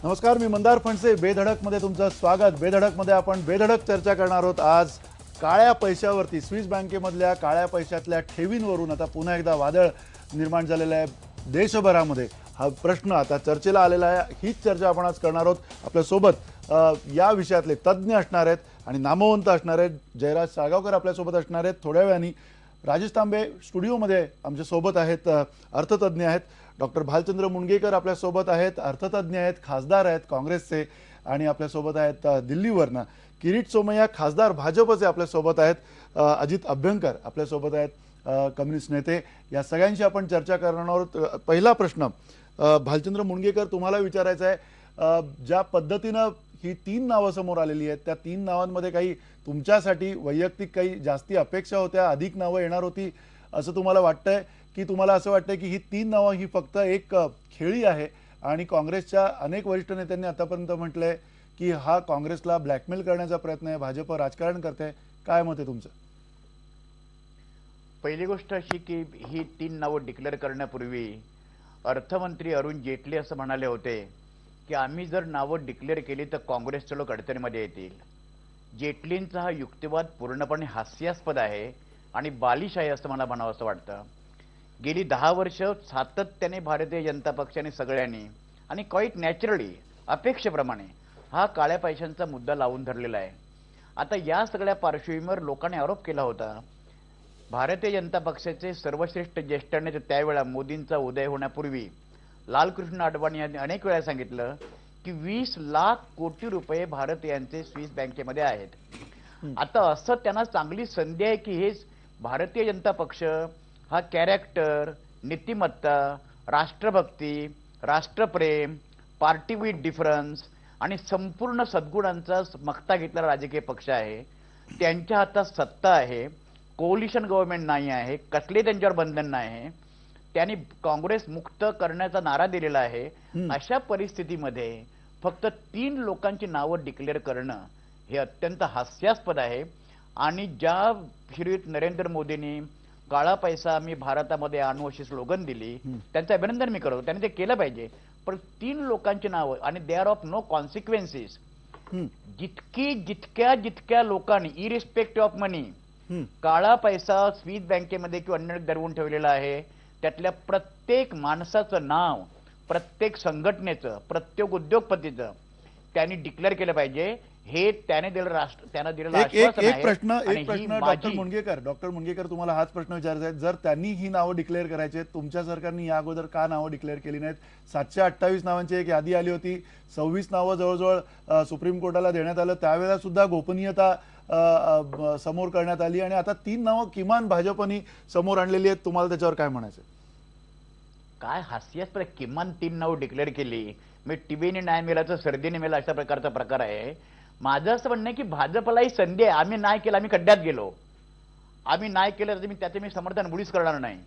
नमस्कार, मी मंदार फणसे. बेधडकमध्ये तुमचं स्वागत. बेधडकमध्ये आपण बेधडक चर्चा करणार आहोत आज काळ्या पैशावरती. स्विस बँकेमधल्या काळ्या पैशातल्या ठेवींवरून आता पुन्हा एकदा वादळ निर्माण झालेलं आहे देशभरामध्ये. हा प्रश्न आता चर्चेला आलेला आहे. हीच चर्चा आपण आज करणार आहोत. आपल्यासोबत या विषयातले तज्ज्ञ असणार आहेत आणि नामवंत असणार आहेत. जयराज साळगावकर आपल्यासोबत असणार आहेत थोड्या वेळाने. राजेश तांबे स्टुडिओमध्ये आमच्यासोबत आहेत, अर्थतज्ज्ञ आहेत. डॉक्टर भालचंद्र मुणगेकर आपल्यासोबत आहेत, अर्थतज्ज्ञ आहेत, खासदार आहेत काँग्रेसचे. आणि आपल्यासोबत आहेत दिल्लीवरनं किरीट सोमय्या, खासदार भाजपचे आपल्यासोबत आहेत. अजित अभ्यंकर आपल्यासोबत आहेत, कम्युनिस्ट नेते. या सगळ्यांशी आपण चर्चा करणार आहोत. पहिला प्रश्न भालचंद्र मुणगेकर तुम्हाला विचारायचा आहे. ज्या पद्धतीनं ही 3 नावं समोर आलेली आहेत, त्या 3 नावांमध्ये काही तुमच्यासाठी वैयक्तिक काही जास्ती अपेक्षा होत्या, अधिक नावं येणार होती असं तुम्हाला वाटतंय, की तुम्हाला असं वाटतंय की ही 3 नावं ही फक्त एक खेळी आहे आणि काँग्रेसच्या अनेक वरिष्ठ नेत्यांनी आतापर्यंत म्हटलंय की हा काँग्रेसला ब्लॅकमेल करण्याचा प्रयत्न आहे, भाजप राजकारण करते? काय मत आहे तुमचं? पहिली गोष्ट अशी की ही 3 नावं डिक्लेअर करण्यापूर्वी अर्थमंत्री अरुण जेटली असं म्हणाले होते की आम्ही जर नावं डिक्लेअर केली तर काँग्रेसचे लोक अडचणीमध्ये येतील. जेटलींचा हा युक्तिवाद पूर्णपणे हास्यास्पद आहे आणि बालिश आहे असं मला म्हणावं असं वाटतं. गेली 10 वर्ष सातत्याने भारतीय जनता पक्षाने सगळ्यांनी आणि क्वाईट नॅचरली अपेक्षेप्रमाणे हा काळ्या पैशांचा मुद्दा लावून धरलेला आहे. आता या सगळ्या पार्श्वभूमीवर लोकांनी आरोप केला होता. भारतीय जनता पक्षाचे सर्वश्रेष्ठ ज्येष्ठ नेते त्यावेळा मोदींचा उदय होण्यापूर्वी लालकृष्ण अडवाणी यांनी अनेक वेळा सांगितलं की 20 लाख कोटी रुपये भारतीयांचे स्विस बँकेमध्ये आहेत. आता असं त्यांना चांगली संधी आहे की हे भारतीय जनता पक्ष हा कॅरेक्टर, नीतिमत्ता, राष्ट्रभक्ती, राष्ट्रप्रेम, पार्टी विथ डिफरन्स आणि संपूर्ण सद्गुणांचा मक्ता घेतलेला राजकीय पक्ष आहे. त्यांच्या हातात सत्ता आहे, कोलिशन गव्हर्नमेंट नाही आहे, कसले त्यांच्यावर बंधन नाही. त्यांनी काँग्रेस मुक्त करण्याचा नारा दिलेला आहे. अशा परिस्थितीमध्ये फक्त 3 लोकांची नावं डिक्लेअर करणं हे अत्यंत हास्यास्पद आहे. आणि ज्या श्रीयुत नरेंद्र मोदींनी काळा पैसा आम्ही भारतामध्ये आणू अशी स्लोगन दिली, त्यांचं अभिनंदन मी करतो, त्यांनी ते केलं पाहिजे. पण 3 लोकांची नावं आणि they are of no consequences. जितक्या लोकांनी इरिस्पेक्टिव्ह ऑफ मनी काळा पैसा स्विस बँकेमध्ये किंवा अन्य दडवून ठेवलेला आहे, त्यातल्या प्रत्येक माणसाचं नाव, प्रत्येक संघटनेचं, प्रत्येक उद्योगपतीचं त्यांनी डिक्लेअर केलं पाहिजे. हे त्याने दिलेलं एक प्रश्न डॉक्टर मुणगेकर तुम्हाला हाच प्रश्न विचारायचा आहे. जर त्यांनी ही नावं डिक्लेअर करायची, तुमच्या सरकारने या अगोदर का नावं डिक्लेअर केली नाहीत? 728 नावांची एक यादी आली होती. 26 नावं जवळजवळ सुप्रीम कोर्टाला देण्यात आलं. त्यावेळेला सुद्धा गोपनीयता समोर करण्यात आली आणि आता 3 नावं किमान भाजपनी समोर आणलेली आहेत. तुम्हाला त्याच्यावर काय म्हणायचं? काय हास्यास्पद. किमान 3 नावं डिक्लेअर केली. मी टीबीने नाही मिळालं, सर्दीने मिळालं, अशा प्रकारचा प्रकार आहे. माझं असं म्हणणं आहे की भाजपलाही संधी आहे. आम्ही नाही केलं, आम्ही खड्ड्यात गेलो. आम्ही नाही केलं तर त्याचे मी समर्थन मुळीच करणार नाही.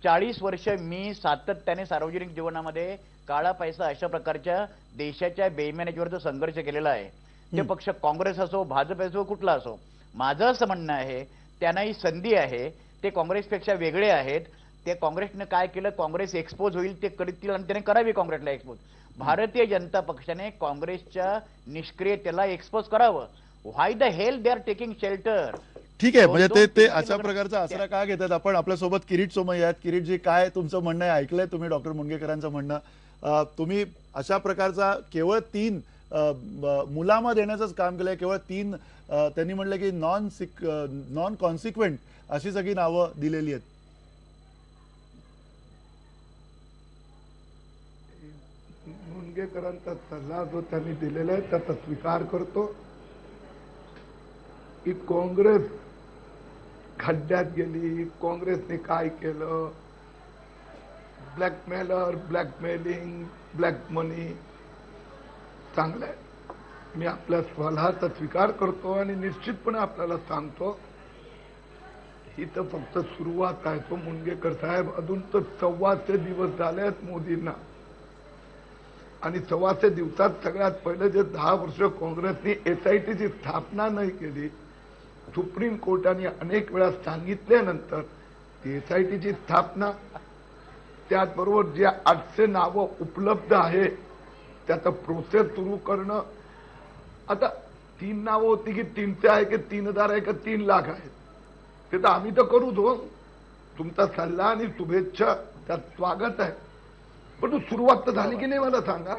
40 वर्ष मी सातत्याने सार्वजनिक जीवनामध्ये काळा पैसा अशा प्रकारच्या देशाच्या बेईमानीवर संघर्ष केलेला आहे. ते पक्ष काँग्रेस असो, भाजप असो, कुठला असो. माझं असं म्हणणं आहे त्यांनाही संधी आहे. ते काँग्रेसपेक्षा वेगळे आहेत. ते काँग्रेसने काय केलं, काँग्रेस एक्सपोज होईल ते करतील आणि त्याने करावी काँग्रेसला एक्सपोज. भारतीय जनता पक्षाने काँग्रेसच्या निष्क्रियतेला एक्सपोज करावं. Why the hell they are taking shelter? ठीक आहे, म्हणजे ते अशा प्रकारचा आसरा का घेतात? आपण आपल्यासोबत किरीट सोमय्या आहेत. किरीटजी, काय तुमचं म्हणणं आहे? ऐकलंय तुम्ही डॉक्टर मुणगेकरांचं म्हणणं. तुम्ही अशा प्रकारचा केवळ 3 मुलामा देण्याचंच काम केलंय. केवळ 3 त्यांनी म्हणलं की नॉन कॉन्सिक्वेंट अशी सगळी नावं दिलेली आहेत. मुणगेकरांचा सल्ला जो त्यांनी दिलेला आहे त्याचा स्वीकार करतो की काँग्रेस खड्ड्यात गेली, काँग्रेसने काय केलं, ब्लॅकमेलर, ब्लॅकमेलिंग, ब्लॅक मनी. चांगलं आहे. मी आपल्या स्वलाचा स्वीकार करतो आणि निश्चितपणे आपल्याला सांगतो ही तर फक्त सुरुवात आहे. तो मुणगेकर साहेब, अजून तर 1400 दिवस झाले आहेत मोदींना आणि 1400 दिवसात सगळ्यात पहिले जे 10 वर्ष काँग्रेसने SITची स्थापना नाही केली, सुप्रीम कोर्टाने अनेक वेळा सांगितल्यानंतर SITची स्थापना, त्याचबरोबर जे 800 नावं उपलब्ध आहे त्याचं प्रोसेस सुरू करणं. आता 3 नावं होती की 300 आहे की 3000 आहे की 3 लाख आहे, ते तर आम्ही तर करूच हो. तुमचा सल्ला आणि शुभेच्छा त्यात स्वागत आहे, पण सुरुवात तर झाली की नाही मला सांगा.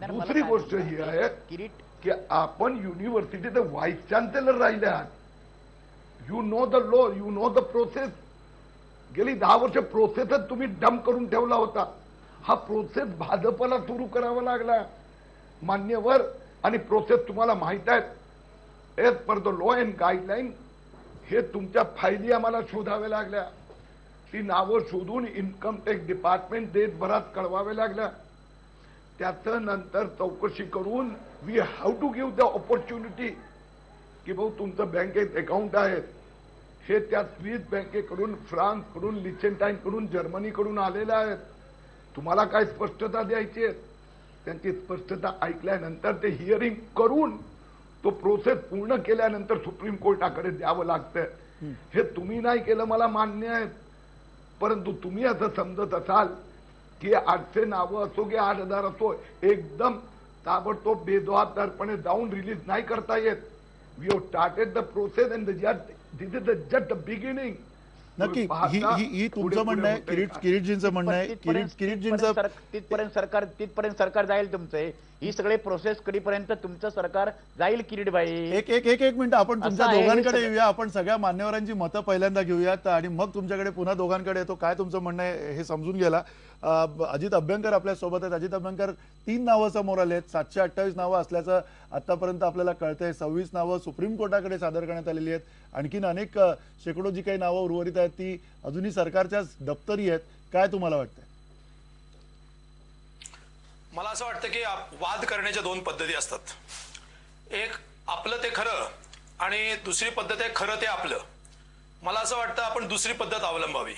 दुसरी गोष्ट ही आहे किरीट की आपण युनिव्हर्सिटीचे व्हाईस चान्सलर राहिले आहात. You know the law, you know the process. गेली 10 वर्ष प्रोसेसच तुम्ही डंप करून ठेवला होता. हा प्रोसेस भाजपला सुरू करावा लागला मान्यवर, आणि प्रोसेस तुम्हाला माहित आहेत as per the law and guideline. हे तुमच्या फायली आम्हाला शोधाव्या लागल्या, ती नावं शोधून इन्कम टॅक्स डिपार्टमेंट देशभरात कळवावे लागल्या. त्याचं नंतर चौकशी करून we have to give the opportunity की भाऊ तुमचं बँकेत अकाउंट आहे, हे त्या स्विस बँकेकडून, फ्रान्सकडून, लिचेंटाईनकडून, जर्मनीकडून आलेलं आहे. तुम्हाला काय स्पष्टता द्यायची आहे? त्यांची स्पष्टता ऐकल्यानंतर ते हिअरिंग करून तो प्रोसेस पूर्ण केल्यानंतर सुप्रीम कोर्टाकडे द्यावं लागतं. हे तुम्ही नाही केलं मला मान्य आहे, परंतु तुम्ही असं समजत असाल की 800 नावं असो की 8000 असो एकदम ताबडतोब बेजबाबदारपणे जाऊन रिलीज नाही करता येत. We have started the process and this is just the beginning. नक्की ही तुमचं म्हणणं आहे, किरीटजींचं म्हणणं आहे, किरीटजींचं तिथपर्यंत सरकार जाईल तुमचे. ही सगळे प्रोसेस कधीपर्यंत तुमचं सरकार जाईल किरीटभाई? एक मिनिट आपण तुमच्या असं आहे हे दोघांकडे सगळं. येऊया. आपण सगळ्या मान्यवरांची मतं पहिल्यांदा घेऊयात आणि मग तुमच्याकडे पुन्हा दोघांकडे येतो. काय तुमचं म्हणणं आहे हे समजून गेला. अजित अभ्यंकर आपल्या सोबत आहेत. अजित अभ्यंकर, 3 नावं समोर आले आहेत. 728 नावं असल्याचं आतापर्यंत आपल्याला कळतंय. 26 नावं सुप्रीम कोर्टाकडे सादर करण्यात आलेली आहेत. आणखीन अनेक शेकडो जी काही नावं उर्वरित आहेत ती अजूनही सरकारच्याच दप्तरी आहेत. काय तुम्हाला वाटतंय? मला असं वाटतं की वाद करण्याच्या 2 पद्धती असतात. एक आपलं ते खरं आणि दुसरी पद्धत आहे खरं ते आपलं. मला असं वाटतं आपण दुसरी पद्धत अवलंबावी.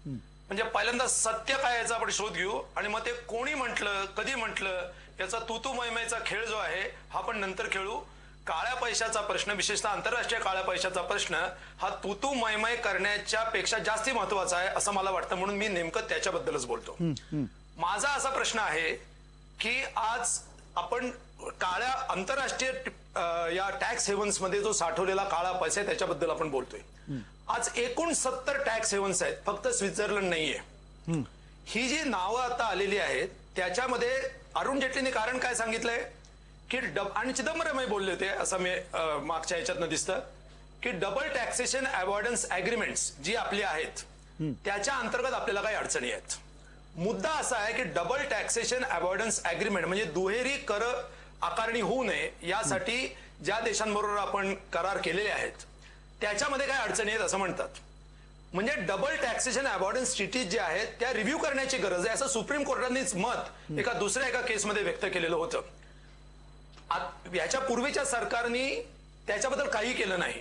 म्हणजे पहिल्यांदा सत्य काय याचा आपण शोध घेऊ आणि मग ते कोणी म्हटलं, कधी म्हटलं, याचा तू मैमेचा खेळ जो आहे हा आपण नंतर खेळू. काळ्या पैशाचा प्रश्न, विशेषतः आंतरराष्ट्रीय काळ्या पैशाचा प्रश्न हा तू मैमय करण्याच्या पेक्षा जास्ती महत्वाचा आहे असं मला वाटतं, म्हणून मी नेमकं त्याच्याबद्दलच बोलतो. माझा असा प्रश्न आहे की आज आपण काळ्या आंतरराष्ट्रीय या टॅक्स हेव्हन्स मध्ये जो साठवलेला काळा पैसा आहे त्याच्याबद्दल आपण बोलतोय. आज एकूण 70 टॅक्स हेव्हन्स आहेत, फक्त स्वित्झर्लंड नाहीये. ही जी नावं आता आलेली आहेत त्याच्यामध्ये अरुण जेटलीने कारण काय सांगितलंय की आणि चिदंबरमही बोलले होते असं मी मागच्या ह्याच्यातनं दिसतं की डबल टॅक्सेशन अवॉइडन्स अग्रीमेंट्स जी आपली आहेत त्याच्या अंतर्गत आपल्याला काही अडचणी आहेत. मुद्दा असा आहे की डबल टॅक्सेशन अवॉइडन्स अग्रीमेंट म्हणजे दुहेरी कर आकारणी होऊ नये यासाठी ज्या देशांबरोबर आपण करार केलेले आहेत त्याच्यामध्ये काय अडचणी आहेत असं म्हणतात. म्हणजे डबल टॅक्सेशन अवॉइडन्स ट्रीटीज जे आहेत त्या रिव्ह्यू करण्याची गरज आहे असं सुप्रीम कोर्टानेच मत एका दुसऱ्या केसमध्ये व्यक्त केलेलं होतं. याच्या पूर्वीच्या सरकारने त्याच्याबद्दल काही केलं नाही,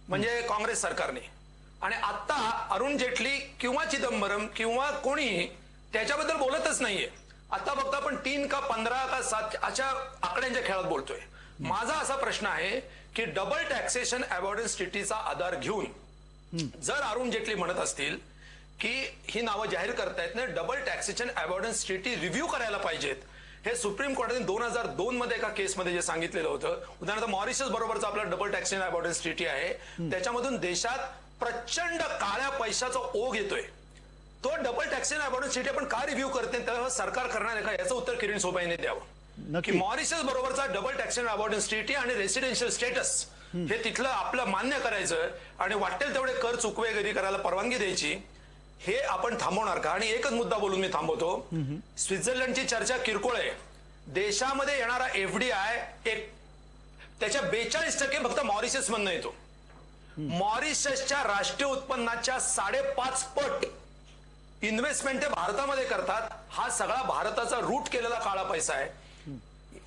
म्हणजे काँग्रेस सरकारने. आणि आता अरुण जेटली किंवा चिदंबरम किंवा कोणी त्याच्याबद्दल बोलतच नाहीये. आता फक्त आपण 3 का 15 का 7 अशा आकड्यांच्या खेळात बोलतोय. माझा असा प्रश्न आहे की डबल टॅक्सेशन अवॉइडन्स ट्रीटीचा आधार घेऊन जर अरुण जेटली म्हणत असतील की ही नावं जाहीर करतायत ना, double taxation avoidance treaty review करायला पाहिजेत, हे सुप्रीम कोर्टाने 2002 मध्ये एका केसमध्ये जे सांगितलेलं होतं. उदाहरणार्थ मॉरिशस बरोबरचा आपला डबल टॅक्सेशन अवॉइडन्स ट्रीटी आहे, त्याच्यामधून देशात प्रचंड काळ्या पैशाचा ओघ येतोय. तो डबल टॅक्सेशन अवॉइडन्स ट्रीटी आपण का रिव्ह्यू करते तेव्हा सरकार करणार आहे का याचं उत्तर किरीट सोबाईने द्यावं. की मॉरिशस बरोबरचा डबल टॅक्सेशन अवॉइडन्स ट्रीटी आणि रेसिडेन्शियल स्टेटस हे तिथलं आपलं मान्य करायचं आणि वाटेल तेवढे कर चुकवेगिरी करायला परवानगी द्यायची, हे आपण थांबवणार का? आणि एकच मुद्दा बोलून मी थांबवतो. स्वित्झर्लंडची चर्चा किरकोळ आहे. देशामध्ये येणारा एफडीआय त्याच्या 42% फक्त मॉरिशस मधनं येतो. मॉरिशसच्या राष्ट्रीय उत्पन्नाच्या 5.5 पट इन्व्हेस्टमेंट ते भारतामध्ये करतात. हा सगळा भारताचा रूट केलेला काळा पैसा आहे.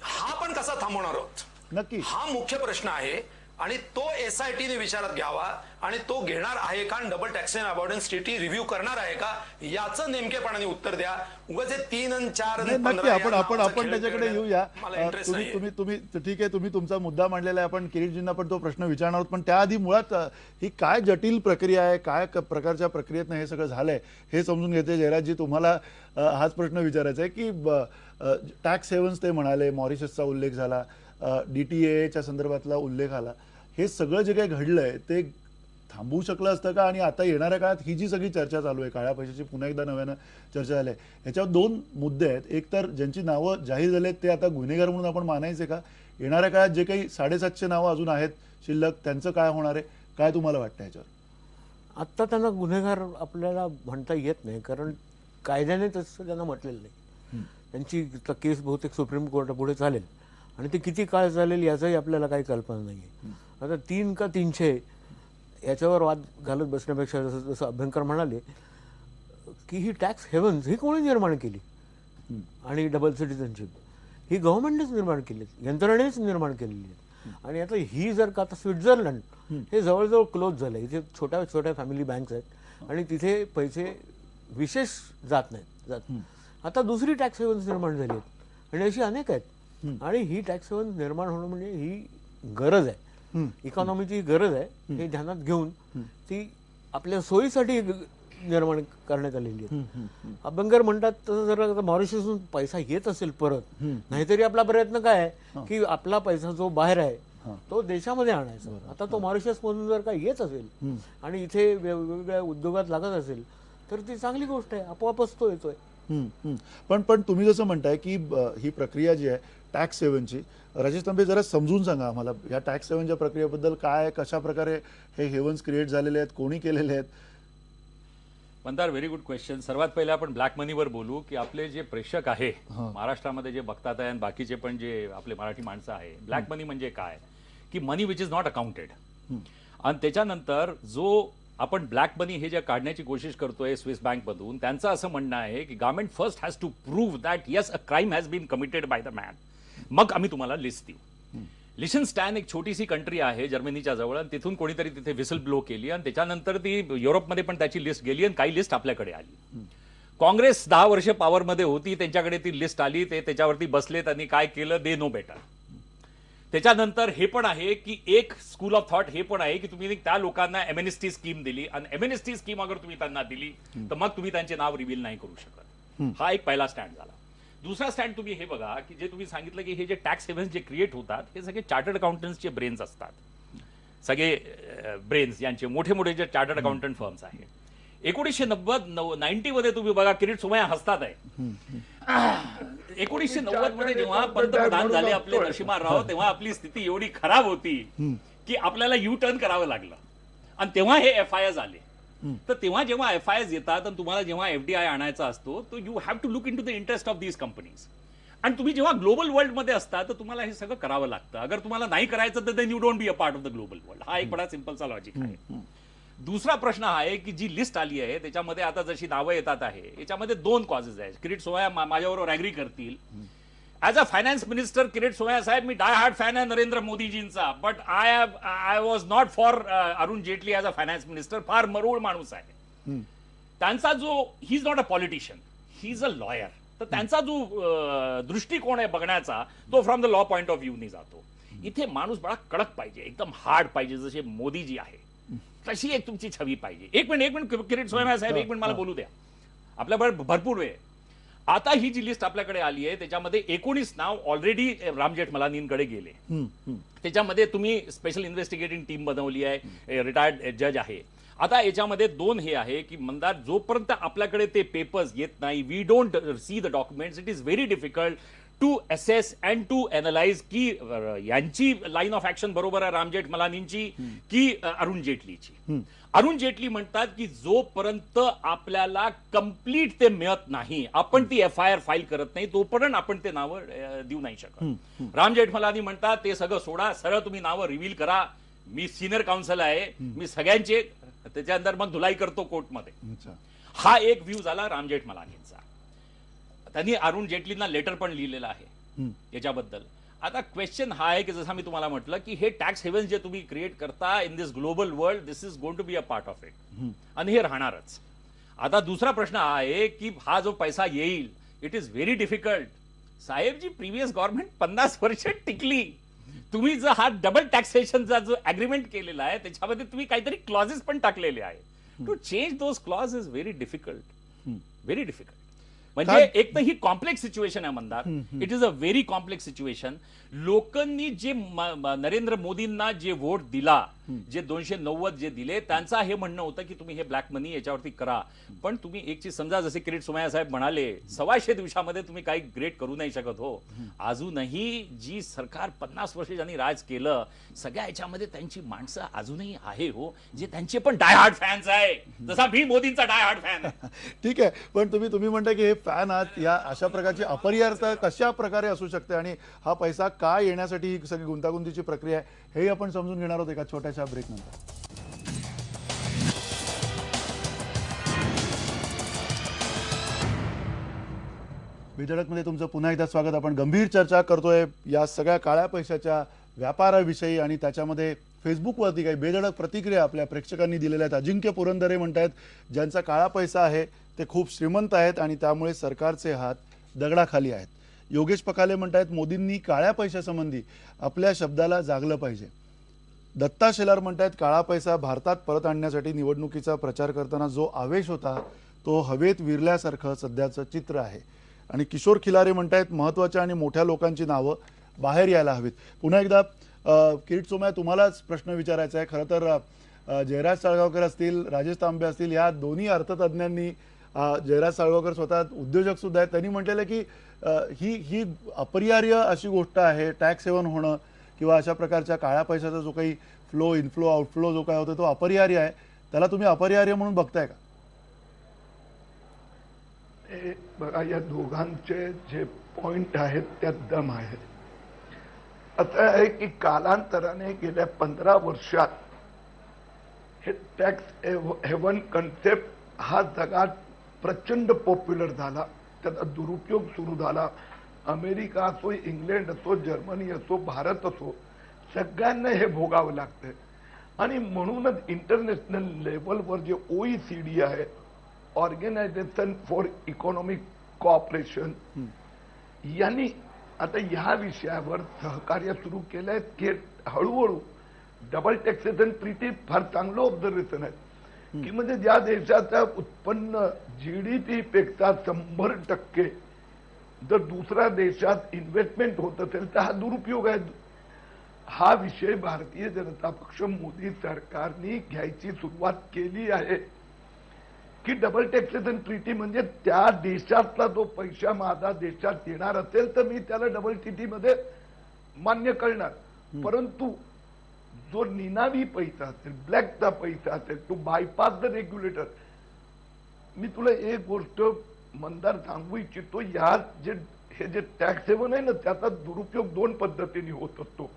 हा पण कसा थांबवणार आहोत? नक्की हा मुख्य प्रश्न आहे. आणि तो SITने विचारात घ्यावा आणि तो घेणार आहे का, double taxation avoidance treaty review करणार आहे का, याचं नेमकेपणाने उत्तर द्या. उगाच 3 आणि 4 आणि नक्की 15 आपण आपण आपण त्याच्याकडे येऊया. मला इंटरेस्ट तुम्ही नाही. तुम्ही तुम्ही ठीक आहे, तुम्ही तुमचा मुद्दा मांडलेला आहे. आपण किरीटजींना पण तो प्रश्न विचारणार आहोत, पण त्याआधी मुळात ही काय जटिल प्रक्रिया आहे, काय प्रकारच्या प्रक्रियेतनं हे सगळं झालंय हे समजून घेते. जयराजजी, तुम्हाला हाच प्रश्न विचारायचा आहे की टॅक्स हेवन्स ते म्हणाले, मॉरिशसचा उल्लेख झाला, DTAच्या संदर्भातला उल्लेख आला, हे सगळं जे काही घडलंय ते थांबवू शकलं असतं का? आणि आता येणाऱ्या काळात ही जी सगळी चर्चा चालू आहे, काळ्या पैशाची पुन्हा एकदा नव्यानं चर्चा झाली आहे, ह्याच्यावर 2 मुद्दे आहेत. एक तर ज्यांची नावं जाहीर झाली आहेत ते आता गुन्हेगार म्हणून आपण मानायचे का? येणाऱ्या काळात जे काही 750 नावं अजून आहेत शिल्लक, त्यांचं काय होणार आहे? काय तुम्हाला वाटतं याच्यावर? आत्ता त्यांना गुन्हेगार आपल्याला म्हणता येत नाही, कारण कायद्याने तसं त्यांना म्हटलेलं नाही. त्यांची केस बहुतेक सुप्रीम कोर्टापुढे चालेल आणि ते किती काळ चालेल याचाही आपल्याला काही कल्पना नाही आहे. आता 3 का 300 याच्यावर वाद घालत बसण्यापेक्षा जसं अभ्यंकर म्हणाले की ही टॅक्स हेवन्स ही कोणी निर्माण केली आणि डबल सिटिझनशिप ही गव्हर्नमेंटनेच निर्माण केली, यंत्रणेनेच निर्माण केलेली आहे. आणि आता ही जर का आता स्वित्झर्लंड हे जवळजवळ क्लोज झालं, इथे छोट्या छोट्या फॅमिली बँक्स आहेत आणि तिथे पैसे विशेष जात नाहीत. आता दुसरी टॅक्स हेवन्स निर्माण झाली आहेत आणि अशी अनेक आहेत. आणि ही टॅक्स हेवन्स निर्माण होणं म्हणजे ही गरज आहे, इकॉनॉमीची गरज आहे, हे ध्यानात घेऊन ती आपल्या सोयीसाठी निर्माण करण्यात आलेली आहे. अभ्यंकर म्हणतात तसं जर मॉरिशसहून पैसा येत असेल परत, नाहीतरी आपला प्रयत्न काय आहे की आपला पैसा जो बाहेर आहे तो देशामध्ये आणायचा. आता तो मॉरिशस मधून जर का येत असेल आणि इथे वेगवेगळ्या उद्योगात लागत असेल तर ती चांगली गोष्ट आहे, आपोआपच तो येतोय. पण तुम्ही जसं म्हणताय की ही प्रक्रिया जी आहे टॅक्स हेवनची, राजेश तांबे जरा समजून सांगा आम्हाला या टॅक्स हेवनच्या प्रक्रियेबद्दल. काय, कशा प्रकारे हे हेवन्स क्रिएट झालेले आहेत, कोणी केलेले आहेत? Mandar, very good question. सर्वात पहिले आपण ब्लॅक मनीवर बोलू की आपले जे प्रेक्षक आहे महाराष्ट्रामध्ये जे बघतात आहे आणि बाकीचे पण जे आपले मराठी माणसं आहे, ब्लॅक मनी म्हणजे काय की money which is not accounted. आणि त्याच्यानंतर जो आपण ब्लॅक मनी हे जे काढण्याची कोशिश करतोय स्विस बँकमधून, त्यांचं असं म्हणणं आहे की government first has to prove that yes a crime has been committed by the man, मग आम्ही तुम्हाला लिस्ट देऊ. लिशनस्टॅन एक छोटीशी कंट्री आहे जर्मनीच्या जवळ, आणि तिथून कोणीतरी तिथे व्हिसल ब्लो केली आणि त्याच्यानंतर ती युरोपमध्ये पण त्याची लिस्ट गेली आणि काही लिस्ट आपल्याकडे आली. काँग्रेस 10 वर्ष पॉवरमध्ये होती, त्यांच्याकडे ती लिस्ट आली, ते त्याच्यावरती बसले, त्यांनी काय केलं, दे नो बेटर. त्याच्यानंतर हे पण आहे की एक स्कूल ऑफ थॉट हे पण आहे की तुम्ही त्या लोकांना एमएनएसटी स्कीम दिली आणि एमएनएसटी स्कीम अगर तुम्ही त्यांना दिली तर मग तुम्ही त्यांचे नाव रिव्हील नाही करू शकत. हा एक पहिला स्टँड झाला. दुसरा स्टँड तुम्ही हे बघा की जे तुम्ही सांगितलं की हे जे टॅक्स हेवन्स जे क्रिएट होतात हे सगळे चार्टर्ड अकाउंटंट्सचे ब्रेन्स असतात. सगळे ब्रेन्स यांचे मोठे मोठे जे चार्टर्ड अकाउंटंट फर्म्स आहेत. 1990 मध्ये तुम्ही बघा किरीट सोमय्या हसतात आहे. 1990 मध्ये जेव्हा पंतप्रधान झाले आपले नरसिंहा राव, तेव्हा आपली स्थिती एवढी खराब होती की आपल्याला यू टर्न करावं लागलं आणि तेव्हा हे FIRs आले. तर तेव्हा जेव्हा FIRs येतात आणि तुम्हाला जेव्हा FDI आणायचा असतो तर you have to look into the interest of these companies. आणि तुम्ही जेव्हा ग्लोबल वर्ल्ड मध्ये असता तर तुम्हाला हे सगळं करावं लागतं. अगर तुम्हाला नाही करायचं तर then you don't be a part of the global world. हा एक बडा सिंपलचा लॉजिक आहे. दुसरा प्रश्न हा आहे की जी लिस्ट आली आहे त्याच्यामध्ये आता जशी नावं येतात आहे याच्यामध्ये 2 कॉजेस आहेत. किरीट सोमय्या माझ्याबरोबर ऍग्री करतील. As a finance minister Kirit Somaiya साहेब मी डाय हार्ड फॅन आहे नरेंद्र मोदीजींचा, but I was not for Arun Jaitley as a finance minister. फार मरूळ माणूस आहे त्यांचा जो, he is not a politician, he is a lawyer. तर त्यांचा जो दृष्टिकोन आहे बघण्याचा तो from the law point of व्ह्यूनी जातो. इथे माणूस बडा कडक पाहिजे, एकदम हार्ड पाहिजे, जसे मोदीजी आहे तशी एक तुमची छवी पाहिजे. एक मिनिट किरीट सोमय्या साहेब, एक मिनिट मला बोलू द्या, आपल्याकडे भरपूर वेळ. आता ही जी लिस्ट आपल्याकडे आली आहे त्याच्यामध्ये 19 नाव ऑलरेडी राम जेठमलानींकडे गेले. त्याच्यामध्ये तुम्ही स्पेशल इन्व्हेस्टिगेटिंग टीम बनवली आहे, रिटायर्ड जज आहे. आता याच्यामध्ये 2 हे आहे की मंदार, जोपर्यंत आपल्याकडे ते पेपर्स येत नाही, we don't see the documents, it is very difficult to assess and to analyse की यांची लाईन ऑफ ऍक्शन बरोबर आहे राम जेठमलानींची की अरुण जेटलीची. अरुण जेटली म्हणतात की जोपर्यंत आपल्याला कंप्लीट ते मिळत नाही, आपण ती FIR फाईल करत नाही, तोपर्यंत आपण ते नावं देऊ नाही शकत. राम जेठमलानी म्हणतात ते सगळं सोडा, सरळ तुम्ही नावं रिव्हील करा, मी सिनियर काउन्सिल आहे, मी सगळ्यांचे त्याच्यानंतर मग धुलाई करतो कोर्टमध्ये. हा एक व्ह्यू झाला राम जेठमलानींचा. त्यांनी अरुण जेटलींना लेटर पण लिहिलेलं आहे याच्याबद्दल. आता क्वेश्चन हा आहे की जसं मी तुम्हाला म्हटलं की हे टॅक्स हेवन जे तुम्ही क्रिएट करता in this global world, this is going to be a part of it, आणि हे राहणारच. आता दुसरा प्रश्न हा आहे की हा जो पैसा येईल, इट इज व्हेरी डिफिकल्ट. साहेब, जी प्रिव्हियस गव्हर्नमेंट 50 वर्ष टिकली, तुम्ही जो हा डबल टॅक्सेशनचा जो अग्रीमेंट केलेला आहे त्याच्यामध्ये तुम्ही काहीतरी क्लॉजेस पण टाकलेले आहे. To change those clause is very difficult, very difficult. म्हणजे एक तर ही कॉम्प्लेक्स सिच्युएशन आहे म्हणतात. It is a very complex situation. लोकांनी जे नरेंद्र मोदींना जे वोट दिला, जे 290 जे दिले, त्यांचा हे म्हणणं होतं की तुम्ही हे ब्लॅक मनी याच्यावरती करा. पण तुम्ही एक चीज समजा, जसे किरीट सोमय्या साहेब म्हणाले, 125 दिवसामध्ये तुम्ही काही ग्रेट करू नाही शकत हो. अजूनही जी सरकार 50 वर्ष ज्यांनी राज केलं, सगळ्या याच्यामध्ये त्यांची माणसं अजूनही आहे हो, जे त्यांचे पण डाय हार्ड फॅन्स आहे, जसा मी मोदींचा डाय हार्ड फॅन आहे. ठीक आहे, पण तुम्ही म्हणता की हे फॅन आहात, या अशा प्रकारची अपरिहार्यता कशा प्रकारे असू शकते आणि हा पैसा का येण्यासाठी ही सगळी गुंतागुंतीची प्रक्रिया आहे, हे आपण समजून घेणार आहोत एका छोट्याशा ब्रेक नंतर. बेधडकमध्ये तुमचं पुन्हा एकदा स्वागत. आपण गंभीर चर्चा करतोय या सगळ्या काळ्या पैशाच्या व्यापाराविषयी आणि त्याच्यामध्ये फेसबुकवरती काही बेधडक प्रतिक्रिया आपल्या प्रेक्षकांनी दिलेल्या आहेत. अजिंक्य पुरंदरे म्हणतायत, ज्यांचा काळा पैसा आहे ते खूप श्रीमंत आहेत आणि त्यामुळे सरकारचे हात दगडाखाली आहेत. योगेश पखाले म्हणतायत, मोदींनी काळ्या पैशासंबंधी आपल्या शब्दाला जागलं पाहिजे. दत्ता शेलार म्हणतायत, काळा पैसा भारतात परत आणण्यासाठी निवडणुकीचा प्रचार करताना जो आवेश होता तो हवेत विरल्यासारखं सध्याचं चित्र आहे. आणि किशोर खिलारे म्हणतायत, महत्त्वाच्या आणि मोठ्या लोकांची नावं बाहेर यायला हवीत. पुन्हा एकदा किरीट सोमय्या, तुम्हालाच प्रश्न विचारायचा आहे. खरं तर जयराज साळगावकर असतील, राजेश तांबे असतील, या दोन्ही अर्थतज्ञांनी, जयराज साळगावकर स्वतः उद्योजक सुद्धा आहेत, त्यांनी म्हटलेलं की ही अपरिहार्य अशी गोष्ट आहे, टॅक्स हेवन होणं किंवा अशा प्रकारच्या काळ्या पैशाचा जो काही फ्लो, इनफ्लो, आउटफ्लो जो काय होतो तो अपरिहार्य आहे. त्याला तुम्ही अपरिहार्य म्हणून बघताय का? बघा, या दोघांचे जे पॉइंट आहेत त्यात दम आहे. असं आहे की कालांतराने गेल्या 15 वर्षात हे टॅक्स हेवन कन्सेप्ट हा जगात प्रचंड पॉप्युलर झाला. त्याचा दुरुपयोग सुरू झाला. अमेरिका असो, इंग्लंड असो, जर्मनी असो, भारत असो, सगळ्यांना हे भोगावं लागतंय. आणि म्हणूनच इंटरनॅशनल लेवलवर जे OECD आहे, ऑर्गनायझेशन फॉर इकॉनॉमिक कोऑपरेशन, यांनी आता ह्या विषयावर सहकार्य सुरू केलंय की हळूहळू डबल टॅक्सेशन ट्रीटी फार चांगलं ऑब्झर्वेशन आहे की म्हणजे ज्या देशाचं उत्पन्न GDP पेक्षा 100% जर दुसऱ्या देशात इन्व्हेस्टमेंट होत असेल तर हा दुरुपयोग आहे. हा विषय भारतीय जनता पक्ष, मोदी सरकारने घ्यायची सुरुवात केली आहे की डबल टॅक्सेशन ट्रीटी म्हणजे त्या देशातला जो पैसा माझा देशात येणार असेल तर मी त्याला डबल ट्रीटी मध्ये मान्य करणार. परंतु जो निनावी पैसा असेल, ब्लॅकचा पैसा असेल, टू बायपास द रेग्युलेटर. मी तुला एक गोष्ट मंदार सांगू इच्छितो, या हे जे टॅक्स हेवन आहे ना, त्याचा दुरुपयोग 2 पद्धतीने होत असतो.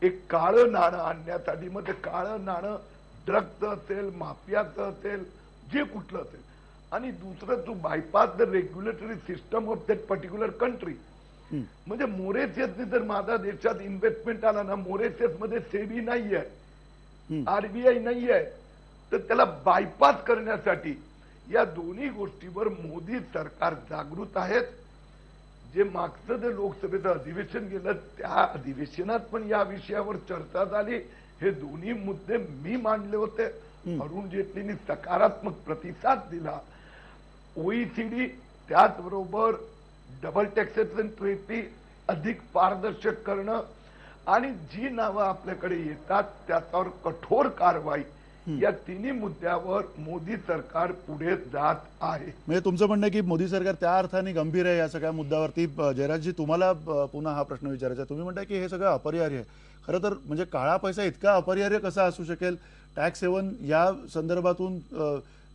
एक काळं नाणं आणण्यासाठी, मग ते काळं नाणं ड्रगचं असेल, माफियाचं असेल, जे कुठलं असेल, आणि दुसरं to bypass the regulatory system of that particular country. म्हणजे मोरेशियसने जर माझ्या देशात इन्व्हेस्टमेंट आला ना, मोरेशियस मध्ये सेबी नाही आहे, RBI नाही आहे, तर त्याला बायपास करण्यासाठी या दोन्ही गोष्टीवर मोदी सरकार जागृत आहेत. जे मागचं जे लोकसभेचं अधिवेशन गेलं त्या अधिवेशनात पण या विषयावर चर्चा झाली. हे दोन्ही मुद्दे मी मांडले होते. अरुण जेटलींनी सकारात्मक प्रतिसाद दिला. OECD, त्याचबरोबर डबल टॅक्सेशन ट्रीटी अधिक पारदर्शक करणं आणि जी नावं आपल्याकडे येतात त्याच्यावर कठोर कारवाई, या तिन्ही मुद्द्यावर मोदी सरकार पुढे जात आहे. म्हणजे तुमचं म्हणणं आहे की मोदी सरकार त्या अर्थाने गंभीर आहे या सगळ्या मुद्द्यावरती. जयराजजी, तुम्हाला पुन्हा हा प्रश्न विचारायचा आहे. तुम्ही म्हणताय की हे सगळं अपरिहार्य आहे. खरं तर म्हणजे काळा पैसा इतका अपरिहार्य कसा असू शकेल? टॅक्स हेवन या संदर्भातून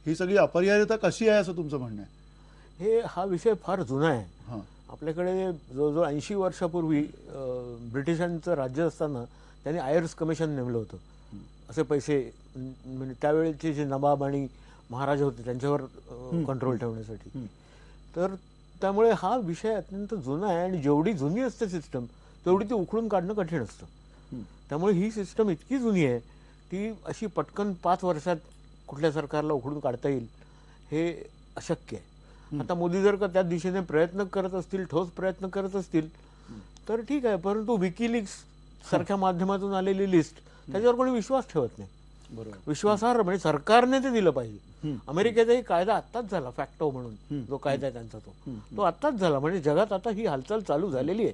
ही सगळी अपरिहार्यता कशी आहे असं तुमचं म्हणणं आहे? हा विषय फार जुना आहे. आपल्याकडे जवळजवळ 80 वर्षापूर्वी ब्रिटिशांचं राज्य असताना त्यांनी आयर्स कमिशन नेमलं होतं. असे पैसे म्हणजे त्यावेळेचे जे नवाब आणि महाराजा होते त्यांच्यावर कंट्रोल ठेवण्यासाठी. तर त्यामुळे हा विषय अत्यंत जुना आहे आणि जेवढी जुनी असते सिस्टम तेवढी ती उखडून काढणं कठीण असतं. त्यामुळे ही सिस्टम इतकी जुनी आहे, ती अशी पटकन 5 वर्षात कुठल्या सरकारला उखडून काढता येईल हे अशक्य आहे. आता मोदी जर का त्या दिशेने प्रयत्न करत असतील, ठोस प्रयत्न करत असतील तर ठीक आहे, परंतु विकिलीक्स सारख्या माध्यमातून आलेली लिस्ट त्याच्यावर कोणी विश्वास ठेवत नाही. बरोबर. विश्वासार्ह म्हणजे सरकारने ते दिलं पाहिजे. अमेरिकेचाही कायदा आत्ताच झाला, फॅक्टो म्हणून जो कायदा आहे त्यांचा तो आत्ताच झाला. म्हणजे जगात आता ही हालचाल चालू झालेली आहे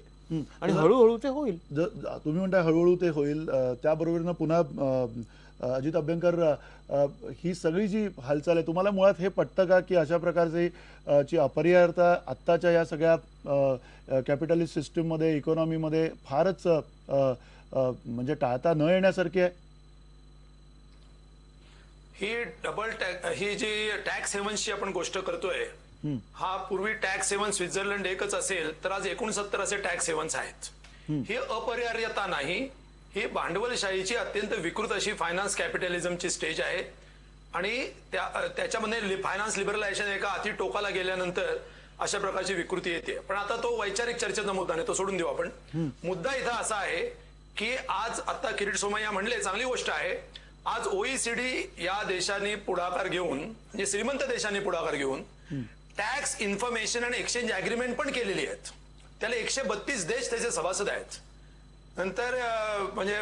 आणि हळूहळू ते होईल. तुम्ही म्हणताय हळूहळू ते होईल, त्याबरोबरीनं पुन्हा अजित अभ्यंकर, ही सगळी जी हालचाल आहे तुम्हाला मुळात हे पटतं का की अशा प्रकारची ची अपरिहार्यता आत्ताच्या या सगळ्या कॅपिटलिस्ट सिस्टीममध्ये, इकॉनॉमीमध्ये फारच म्हणजे टाळता न येण्यासारखी आहे? ही जी टॅक्स हेवन्सची आपण गोष्ट करतोय, हा पूर्वी टॅक्स हेवन स्वित्झर्लंड एकच असेल तर आज 69 असे टॅक्स हेवन्स आहेत. ही अपरिहार्यता नाही, ही भांडवलशाहीची अत्यंत विकृत अशी फायनान्स कॅपिटलिझमची स्टेज आहे आणि त्याच्यामध्ये फायनान्स लिबरलायझेशन एका अति टोकाला गेल्यानंतर अशा प्रकारची विकृती येते. पण आता तो वैचारिक चर्चेचा मुद्दा नाही, तो सोडून देऊ आपण. मुद्दा इथं असा आहे की आज आता किरीट सोमय्या म्हणले, चांगली गोष्ट आहे, आज OECD या देशांनी पुढाकार घेऊन, म्हणजे श्रीमंत देशांनी पुढाकार घेऊन टॅक्स इन्फॉर्मेशन आणि एक्सचेंज अग्रीमेंट पण केलेली आहेत. त्याला 132 देश त्याचे सभासद आहेत. नंतर म्हणजे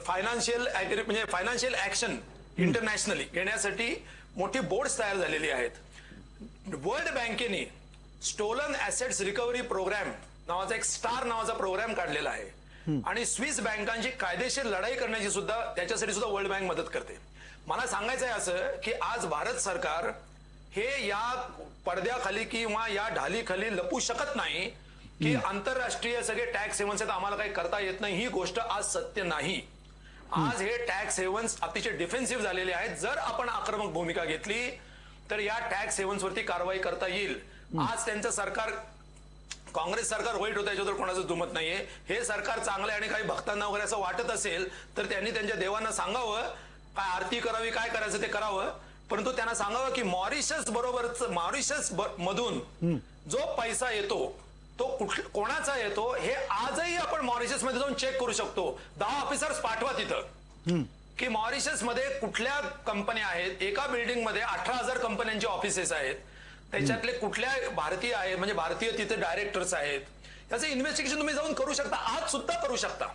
फायनान्शियल ऍक्शन इंटरनॅशनली घेण्यासाठी मोठी बोर्ड्स तयार झालेली आहेत. वर्ल्ड बँकेने स्टोलन ऍसेट्स रिकव्हरी प्रोग्राम नावाचा एक स्टार नावाचा प्रोग्राम काढलेला आहे आणि स्विस बँकांची कायदेशीर लढाई करण्याची सुद्धा त्याच्यासाठी सुद्धा वर्ल्ड बँक मदत करते. मला सांगायचं आहे असं की आज भारत सरकार हे या पडद्याखाली किंवा या ढालीखाली लपू शकत नाही की आंतरराष्ट्रीय सगळे टॅक्स हेवन्स आहेत, आम्हाला काही करता येत नाही. ही गोष्ट आज सत्य नाही. आज हे टॅक्स हेवन्स अतिशय डिफेन्सिव्ह झालेले आहेत. जर आपण आक्रमक भूमिका घेतली तर या टॅक्स हेवन्स वरती कारवाई करता येईल. आज त्यांचं सरकार, काँग्रेस सरकार वाईट होतं याच्यावर कोणाचं दुमत नाहीये. हे सरकार चांगलं आहे आणि काही भक्तांना वगैरे असं वाटत असेल तर त्यांनी त्यांच्या देवांना सांगावं, काय आरती करावी, काय करायचं ते करावं. परंतु त्यांना सांगावं की मॉरिशस मधून जो पैसा येतो तो कोणाचा येतो हे आजही आपण मॉरिशस मध्ये जाऊन चेक करू शकतो. 10 ऑफिसर्स पाठवा तिथं की मॉरिशस मध्ये कुठल्या कंपन्या आहेत. एका बिल्डिंग मध्ये 18,000 कंपन्यांचे ऑफिसेस आहेत, त्याच्यातले कुठल्या भारतीय आहेत, म्हणजे भारतीय तिथे डायरेक्टर्स आहेत. याचं इन्व्हेस्टिगेशन तुम्ही जाऊन करू शकता, आज सुद्धा करू शकता.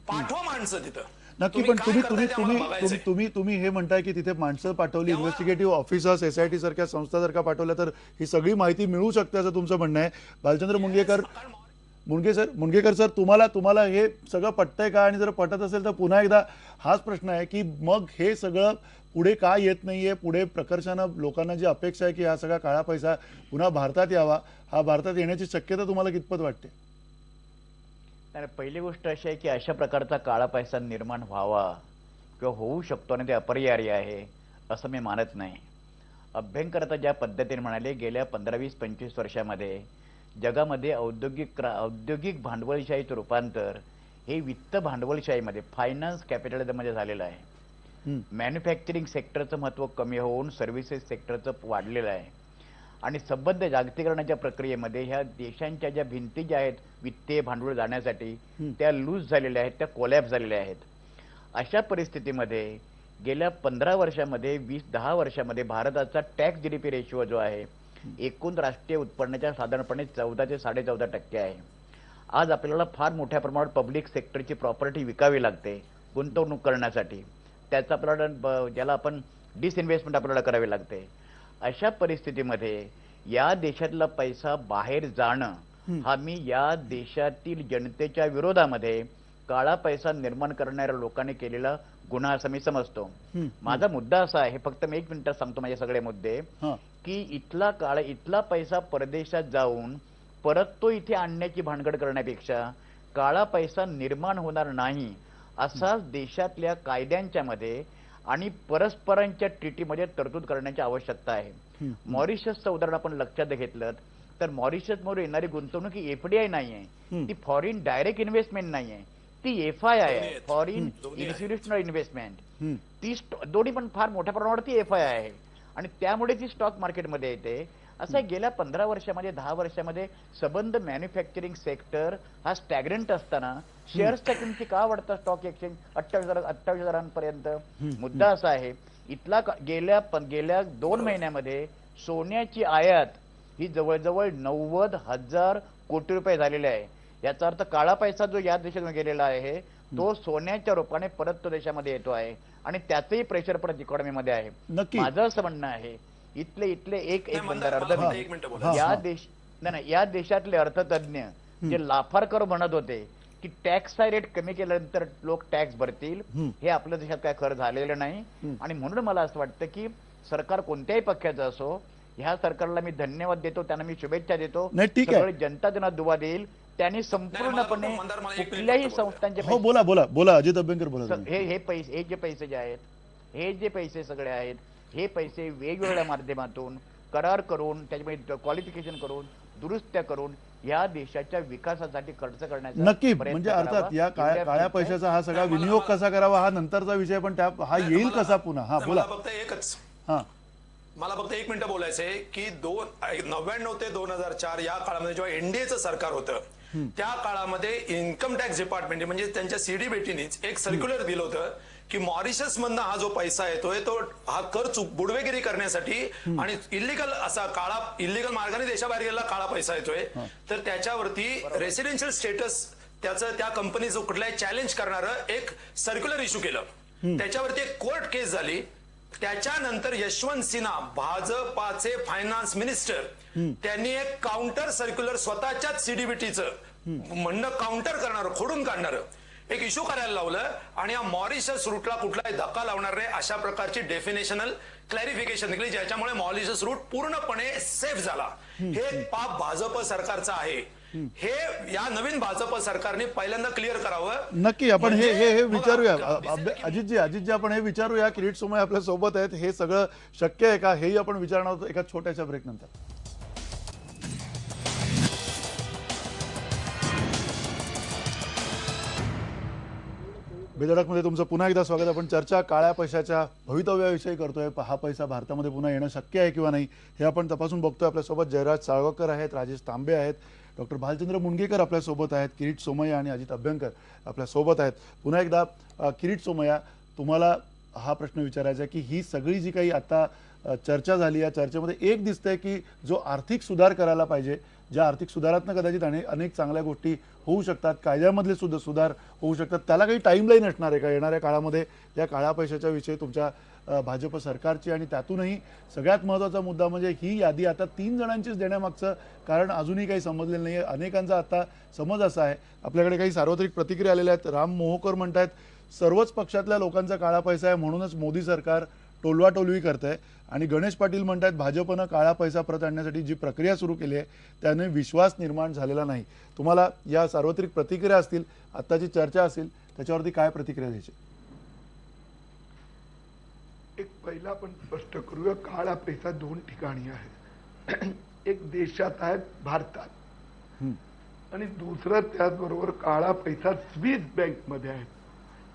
पाठवा माणसं तिथं. नक्की. पण तुम्ही हे म्हणताय की तिथे माणसं पाठवली, इन्व्हेस्टिगेटिव्ह ऑफिसर्स, SIT सारख्या संस्था जर का पाठवल्या तर ही सगळी माहिती मिळू शकते असं तुमचं म्हणणं आहे. भालचंद्र मुणगेकर सर, तुम्हाला हे सगळं पटतंय का? आणि जर पटत असेल तर पुन्हा एकदा हाच प्रश्न आहे की मग हे सगळं पुढे का येत नाहीये? पुढे प्रकर्षानं लोकांना जी अपेक्षा आहे की हा सगळा काळा पैसा पुन्हा भारतात यावा, हा भारतात येण्याची शक्यता तुम्हाला कितपत वाटते? पहिली गोष्ट अशी आहे की अशा प्रकारचा काळा पैसा निर्माण व्हावा किंवा होऊ शकतो आणि ते अपरिहार्य आहे असं मी मानत नाही. अभ्यंकर आता ज्या पद्धतीने म्हणाले, गेल्या 15, 20, 25 वर्षामध्ये जगामध्ये औद्योगिक भांडवलशाहीचं रूपांतर हे वित्त भांडवलशाहीमध्ये, फायनान्स कॅपिटलिझममध्ये झालेलं आहे. मॅन्युफॅक्चरिंग सेक्टरचं महत्त्व कमी होऊन सर्व्हिसेस सेक्टरचं वाढलेलं आहे आणि संबंध जागतिकीकरणाच्या प्रक्रियेमध्ये ह्या देशांच्या ज्या भिंती ज्या आहेत वित्तीय भांडवल जाण्यासाठी त्या लूज झालेल्या आहेत, त्या कोलॅप्स झालेल्या आहेत. अशा परिस्थितीमध्ये गेल्या 15 वर्षामध्ये 10 वर्षामध्ये भारताचा टॅक्स GDP रेशिओ जो आहे एकूण राष्ट्रीय उत्पन्नाच्या साधारणपणे 14 ते 14.5% आहे. आज आपल्याला फार मोठ्या प्रमाणात पब्लिक सेक्टरची प्रॉपर्टी विकावी लागते गुंतवणूक करण्यासाठी. त्याचा आपल्याला ज्याला आपण डिसइन्व्हेस्टमेंट आपल्याला करावी लागते. अशा परिस्थितीमध्ये या देशातला पैसा बाहेर जाणं हा मी या देशातील जनतेच्या विरोधामध्ये काळा पैसा निर्माण करणाऱ्या लोकांनी केलेला गुन्हा असं मी समजतो. माझा मुद्दा असा आहे, फक्त मी 1 मिनिटात सांगतो माझे सगळे मुद्दे, की इथला पैसा परदेशात जाऊन परत तो इथे आणण्याची भानगड करण्यापेक्षा काळा पैसा निर्माण होणार नाही असा देशातल्या कायद्यांच्या मध्ये आणि परस्परांच्या ट्रीटीमध्ये तरतूद करण्याची आवश्यकता आहे. मॉरिशसचं उदाहरण आपण लक्षात घेतलं तर मॉरिशसमध्ये येणारी गुंतवणूक ही FDI नाहीये, ती फॉरेन डायरेक्ट इन्व्हेस्टमेंट नाहीये, ती FII आहे, फॉरेन इन्स्टिट्यूशनल इन्व्हेस्टमेंट. ती दोन्ही पण फार मोठ्या प्रमाणावर ती FII आहे आणि त्यामुळे ती स्टॉक मार्केटमध्ये येते. असं आहे, गेल्या 15 वर्षामध्ये 10 वर्षामध्ये सबंध मॅन्युफॅक्चरिंग सेक्टर हा स्टॅग्रंट असताना शेअर्सच्या किमती का वाढतात स्टॉक एक्सचेंज 28,000 मुद्दा असा आहे, इथला गेल्या 2 महिन्यामध्ये सोन्याची आयात ही जवळजवळ 90,000 कोटी रुपये झालेले आहे. याचा अर्थ काळा पैसा जो या देशातून गेलेला आहे तो सोन्याच्या रूपाने परत तो देशामध्ये येतो आहे आणि त्याचंही प्रेशर परत इकॉनॉमीमध्ये आहे. नक्की. माझं असं म्हणणं आहे, इथले एक नाही, बंदर मला अर्ध एक मिनिटं बोला. या देशातले अर्थतज्ञ जे लाफारकर म्हणत होते की टॅक्सचा रेट कमी केल्यानंतर लोक टॅक्स भरतील, हे आपल्या देशात काय खरं झालेलं नाही. आणि म्हणून मला असं वाटतं की सरकार कोणत्याही पक्षाचं असो, ह्या सरकारला मी धन्यवाद देतो, त्यांना मी शुभेच्छा देतो. नाही, ठीक आहे. सगळी जनता त्यांना दुवा देईल. त्यांनी संपूर्णपणे मंदार, मला एक मिनिट कुठल्याही फक्त बोलू द्या. संस्थांचे हो, बोला बोला बोला अजित अभ्यंकर बोला तुम्ही. हे पैसे, हे जे पैसे सगळे आहेत, हे पैसे वेगवेगळ्या माध्यमातून करार करून त्याच्यामध्ये क्वालिफिकेशन करून दुरुस्त्या करून या देशाच्या विकासासाठी खर्च करण्याचा नक्की, प्रयत्न म्हणजे करावा. अर्थात या काळ्या एवढ्या पैशाचा हा सगळा नाही, विनियोग मला- कसा करावा हा नंतरचा विषय, पण हा येईल मला- कसा पुन्हा. हा नाही, बोला. मला फक्त एकच हा मला फक्त 1 मिनिटं बोलायचं आहे की 99 ते 2004 या काळामध्ये जेव्हा एनडीएचं सरकार होतं त्या काळामध्ये इन्कम टॅक्स डिपार्टमेंट म्हणजे त्यांच्या सीडीबीटीनीच एक सर्क्युलर दिलं होतं की मॉरिशस मधनं हा जो पैसा येतोय तो हा कर बुडवेगिरी करण्यासाठी आणि इलिगल मार्गाने देशाबाहेर गेलेला काळा पैसा येतोय, तर त्याच्यावरती रेसिडेन्शियल स्टेटस त्याचं त्या कंपनीचं कुठलाही चॅलेंज करणारं एक सर्क्युलर इश्यू केलं. त्याच्यावरती एक कोर्ट केस झाली. त्याच्यानंतर यशवंत सिन्हा भाजपाचे फायनान्स मिनिस्टर त्यांनी एक काउंटर सर्क्युलर स्वतःच्याच सीडीबीटीचं म्हणणं काउंटर करणारं, खोडून काढणारं एक इश्यू करायला लावलं आणि या मॉरिशस रूटला कुठलाही धक्का लावणार नाही अशा प्रकारची डेफिनेशनल क्लॅरिफिकेशन निघली, ज्याच्यामुळे मॉरिशस रूट पूर्णपणे सेफ झाला. हे पाप भाजप सरकारचं आहे. हे या नवीन भाजप सरकारने पहिल्यांदा क्लिअर करावं. नक्की आपण हे हे हे बघा, विचारूया. basically- अजितजी आपण हे विचारूया. किरीट सोमय आपल्या सोबत आहेत. हे सगळं शक्य आहे का हेही आपण विचारणार आहोत एका छोट्याशा ब्रेक नंतर. बेधडकमध्ये तुमचं पुन्हा एकदा स्वागत. आपण चर्चा काळ्या पैशाच्या भवितव्याविषयी करतोय. हा पैसा भारतामध्ये पुन्हा येणं शक्य आहे किंवा नाही हे आपण तपासून बघतोय. आपल्यासोबत जयराज साळवकर आहेत, राजेश तांबे आहेत, डॉक्टर भालचंद्र मुणगेकर आपल्यासोबत आहेत, किरीट सोमय्या आणि अजित अभ्यंकर आपल्यासोबत आहेत. पुन्हा एकदा किरीट सोमय्या, तुम्हाला हा प्रश्न विचारायचा आहे की ही सगळी जी काही आता चर्चा झाली, या चर्चेमध्ये एक दिसतंय की जो आर्थिक सुधार करायला पाहिजे, ज्या आर्थिक सुधारातनं कदाचित अनेक चांगल्या गोष्टी होऊ शकतात, कायद्यामधले सुद्धा सुधार होऊ शकतात, त्याला काही टाईमलाईन असणार आहे का येणाऱ्या काळामध्ये या काळ्या पैशाच्या विषयी तुमच्या भाजप सरकारची? आणि त्यातूनही सगळ्यात महत्त्वाचा मुद्दा म्हणजे ही यादी आता 3 जणांचीच देण्यामागचं कारण अजूनही काही समजलेलं नाही आहे. अनेकांचा आता समज असा आहे, आपल्याकडे काही सार्वत्रिक प्रतिक्रिया आलेल्या आहेत. राम मोहोकर म्हणतात सर्वच पक्षातल्या लोकांचा काळा पैसा आहे म्हणूनच मोदी सरकार टोलवाटोलवी करत आहे. आणि गणेश पाटील म्हणतात भाजपनं काळा पैसा परत आणण्यासाठी जी प्रक्रिया सुरू केली आहे त्याने विश्वास निर्माण झालेला नाही. तुम्हाला या सार्वत्रिक प्रतिक्रिया असतील, आत्ताची चर्चा असेल, त्याच्यावरती काय प्रतिक्रिया द्यायची? एक पहिला आपण स्पष्ट करूया, काळा पैसा 2 ठिकाणी आहे. एक देशात आहे भारतात आणि दुसरं त्याचबरोबर काळा पैसा स्विस बँक मध्ये आहे.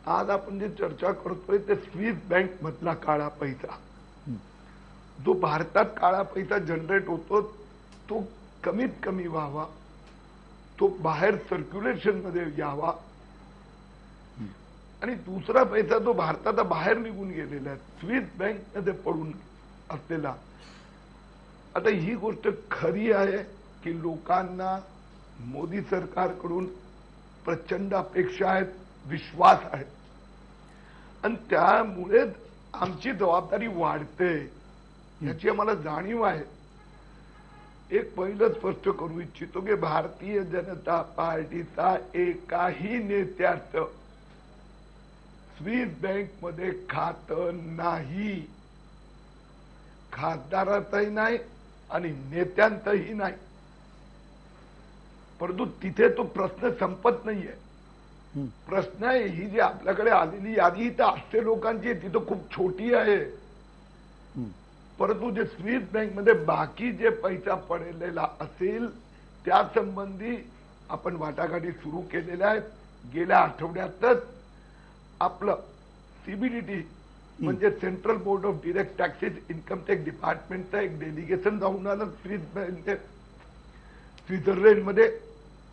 आज आपण जे चर्चा करतोय ते स्विस बँक मधला काळा पैसा, जो भारतात काळा पैसा जनरेट होतो तो कमीत कमी व्हावा, तो बाहेर सर्क्युलेशन मध्ये यावा. आणि दुसरा पैसा जो भारतात बाहेर निघून गेलेला आहे स्विस बँक मध्ये पडून असलेला. आता ही गोष्ट खरी आहे की लोकांना मोदी सरकारकडून प्रचंड अपेक्षा आहेत, विश्वास आहे आणि त्यामुळे आमची जबाबदारी वाढते याची आम्हाला जाणीव आहे. एक पहिलं स्पष्ट करू इच्छितो की भारतीय जनता पार्टीचा एकाही नेत्याचं स्विस बँक मध्ये खातं नाही, खासदारातही नाही आणि नेत्यांतही नाही. परंतु तिथे तो प्रश्न संपत नाहीये. प्रश्न आहे ही जी आपल्याकडे आलेली यादी तर 800 लोकांची आहे, ती तर खूप छोटी आहे. परंतु जे स्विस बँक मध्ये बाकी जे पैसा पडलेला असेल त्या संबंधी आपण वाटाघाटी सुरू केलेल्या आहेत. गेल्या आठवड्यातच आपलं सीबीडीटी म्हणजे central board of direct taxes income tax डिपार्टमेंटचं एक डेलिगेशन जाऊन आलं स्वित्झर्लंडमध्ये.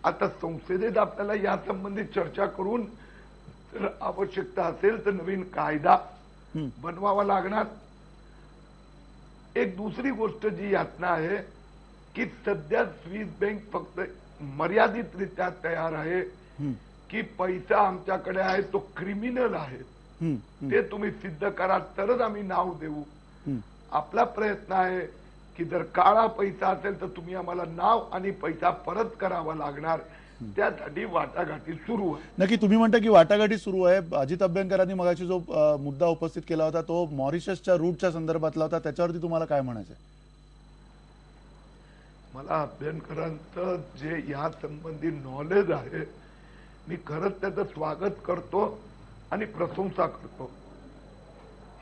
आता संसदेत आपल्याला या संबंधित चर्चा करून जर आवश्यकता असेल तर नवीन कायदा बनवावा लागणार. एक दुसरी गोष्ट जी यातना आहे की सध्या स्विस बँक फक्त मर्यादितरित्या तयार आहे की पैसा आमच्याकडे आहे तो क्रिमिनल आहे, ते तुम्ही सिद्ध करा तरच आम्ही नाव देऊ. आपला प्रयत्न आहे की जर काळा पैसा असेल तर तुम्ही आम्हाला नाव आणि पैसा परत करावा लागणार. त्यासाठी वाटाघाटी सुरू आहे. नक्की तुम्ही म्हणता की वाटाघाटी सुरू आहे. अजित अभ्यंकरांनी मगाशी जो मुद्दा उपस्थित केला होता तो मॉरिशसच्या रूटच्या संदर्भातला होता, त्याच्यावरती तुम्हाला काय म्हणायचं? मला अभ्यंकरांचं जे या संबंधी नॉलेज आहे मी खरंच त्याचं स्वागत करतो आणि प्रशंसा करतो.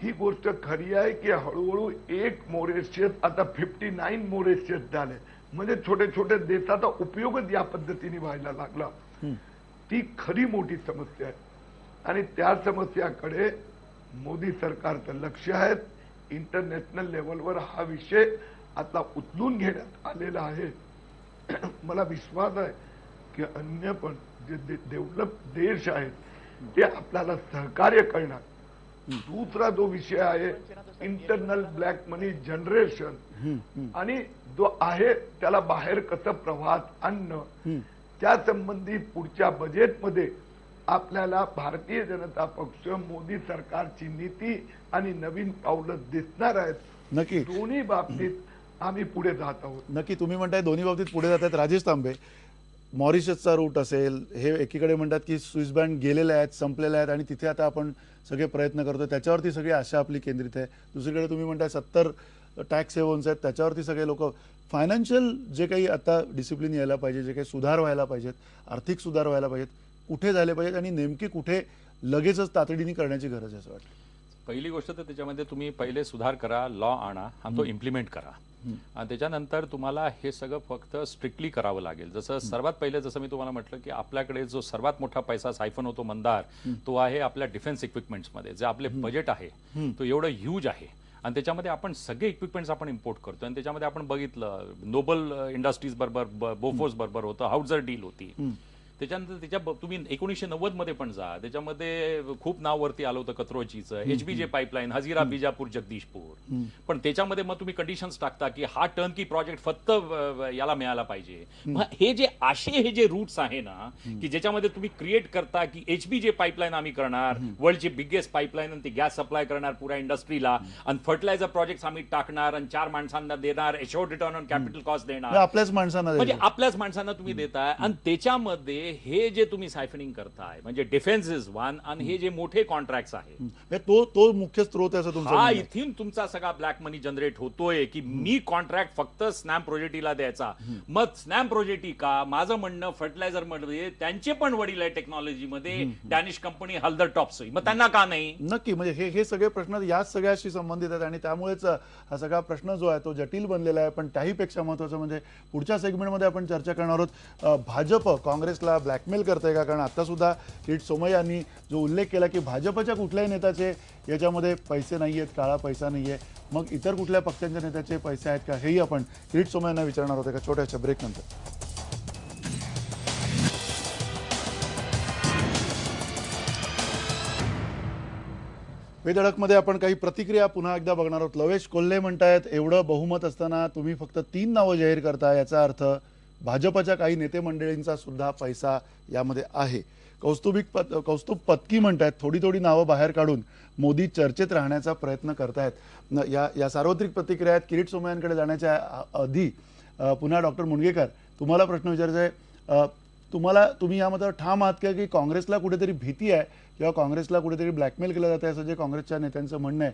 ही गोष्ट खरी आहे की हळूहळू एक मॉरिशस आता 59 मॉरिशस झाले, म्हणजे छोटे छोटे देशाचा उपयोगच या पद्धतीने व्हायला लागला. ती खरी मोठी समस्या आहे आणि त्या समस्याकडे मोदी सरकारचं लक्ष आहे. इंटरनॅशनल लेवलवर हा विषय आता उचलून घेण्यात आलेला आहे. मला विश्वास आहे की अन्य पण जे डेव्हलप देश आहेत ते आपल्याला सहकार्य करणार. दुसरा जो विषय आहे इंटरनल ब्लॅक मनी जनरेशन आणि जो आहे त्याला बाहेर कसं प्रवाहात आणणं, त्या संबंधी पुढच्या बजेटमध्ये आपल्याला भारतीय जनता पक्ष मोदी सरकारची नीती आणि नवीन पावलं दिसणार आहेत. नक्की दोन्ही बाबतीत आम्ही पुढे जात आहोत. नक्की तुम्ही म्हणताय दोन्ही बाबतीत पुढे जात आहेत. राजेश तांबे, मॉरिशसचा रूट असेल, हे एकीकडे म्हणतात की स्विस बँक गेलेले आहेत, संपलेले आहेत आणि तिथे आता आपण सगळे प्रयत्न करतो, त्याच्यावरती सगळी आशा आपली केंद्रित आहे. दुसरीकडे तुम्ही म्हणताय 70 टॅक्स हेवन्स आहेत, त्याच्यावरती सगळे लोक फायनान्शियल जे काही आता डिसिप्लिन यायला पाहिजे, जे काही सुधार व्हायला पाहिजेत, आर्थिक सुधार व्हायला पाहिजेत, कुठे झाले पाहिजेत आणि नेमकी कुठे लगेचच तातडीने करण्याची गरज आहे असं वाटतं? पहिली गोष्ट तर त्याच्यामध्ये तुम्ही पहिले सुधार करा, लॉ आणा आणि तो इम्प्लिमेंट करा. आणि त्याच्यानंतर तुम्हाला हे सगळं फक्त स्ट्रिक्टली करावं लागेल. जसं सर्वात पहिले जसं मी तुम्हाला म्हटलं की आपल्याकडे जो सर्वात मोठा पैसा सायफन होतो मंदार, तो आहे आपल्या डिफेन्स इक्विपमेंट्समध्ये. जे आपले बजेट आहे तो एवढं ह्यूज आहे आणि त्याच्यामध्ये आपण सगळे इक्विपमेंट्स आपण इम्पोर्ट करतो. आणि त्याच्यामध्ये आपण बघितलं नोबल इंडस्ट्रीज बरोबर, बोफोर्स बरोबर होतं, हाऊजर डील होती. त्याच्यानंतर त्याच्या तुम्ही 1990 मध्ये पण जा, त्याच्यामध्ये खूप नाव वरती आलं होतं कत्रोचीचं, HBJ पाईपलाईन, हजीरा बिजापूर जगदीशपूर. पण त्याच्यामध्ये मग तुम्ही कंडिशन्स टाकता की हा टर्नकी प्रोजेक्ट फक्त याला मिळाला पाहिजे. मग हे जे रूट्स आहे ना की ज्याच्यामध्ये तुम्ही क्रिएट करता की HBJ पाईपलाईन आम्ही करणार, वर्ल्डची बिगेस्ट पाईपलाईन, आणि ती गॅस सप्लाय करणार पुऱ्या इंडस्ट्रीला, आणि फर्टिलायझर प्रोजेक्ट आम्ही टाकणार आणि 4 माणसांना देणार, assured return on capital cost देणार, आपल्याच माणसांना म्हणजे आपल्याच माणसांना तुम्ही देताय. आणि त्याच्यामध्ये हे जे तुम्ही सायफनिंग करताय म्हणजे डिफेन्स इज वन, आणि हे जे मोठे कॉन्ट्रॅक्ट्स आहेत तो मुख्य स्रोत आहे असं तुमचं हा म्हणणं आहे? इथून तुमचा सगळा ब्लॅक मनी जनरेट होतोय की मी कॉन्ट्रॅक्ट फक्त स्नॅम्प प्रोजेक्टीला द्यायचा. मग स्नॅम्प प्रोजेक्टी का, माझं म्हणणं फर्टिलायझर मध्ये त्यांचे पण वडील आहे टेक्नॉलॉजीमध्ये, डॅनिश कंपनी हलदर टॉप्सोई, मग त्यांना का नाही? नक्की, म्हणजे हे सगळे प्रश्न याच सगळ्याशी संबंधित आहेत आणि त्यामुळेच हा सगळा प्रश्न जो आहे तो जटिल बनलेला आहे. पण त्याहीपेक्षा महत्त्वाचं म्हणजे पुढच्या सेगमेंटमध्ये आपण चर्चा करणार आहोत भाजप काँग्रेसला ब्लॅकमेल करते का. कारण आता सुद्धा किरीट सोमय्या यांनी जो उल्लेख केला की भाजपच्या कुठल्याही नेत्याचे याच्यामध्ये पैसे नाही आहेत, काळा पैसा नाही आहे, मग इतर कुठल्या पक्षांच्या नेत्याचे पैसे आहेत का, हेही आपण किरीट सोमय्या यांना विचारणार होते का छोट्याशा ब्रेक नंतर. बेधडकमध्ये आपण काही प्रतिक्रिया पुन्हा एकदा बघणार आहोत. लवेश कोल्हे म्हणतायत एवढं बहुमत असताना तुम्ही फक्त 3 नावं जाहीर करता, याचा अर्थ भाजपच्या काही नेते मंडळींचा सुद्धा पैसा यामध्ये आहे. कौस्तुभ पत्की म्हणतायत थोडी नावं बाहेर काढून मोदी चर्चेत राहण्याचा प्रयत्न करतायत. या सार्वत्रिक प्रतिक्रिया आहेत. किरीट सोमय्यांकडे जाण्याच्या आधी पुन्हा डॉक्टर मुनगेकर, तुम्हाला प्रश्न विचारायचा आहे. तुम्ही यामध्ये ठाम आहात का की काँग्रेसला कुठेतरी भीती आहे किंवा काँग्रेसला कुठेतरी ब्लॅकमेल केलं जातं असं जे काँग्रेसच्या नेत्यांचं म्हणणं आहे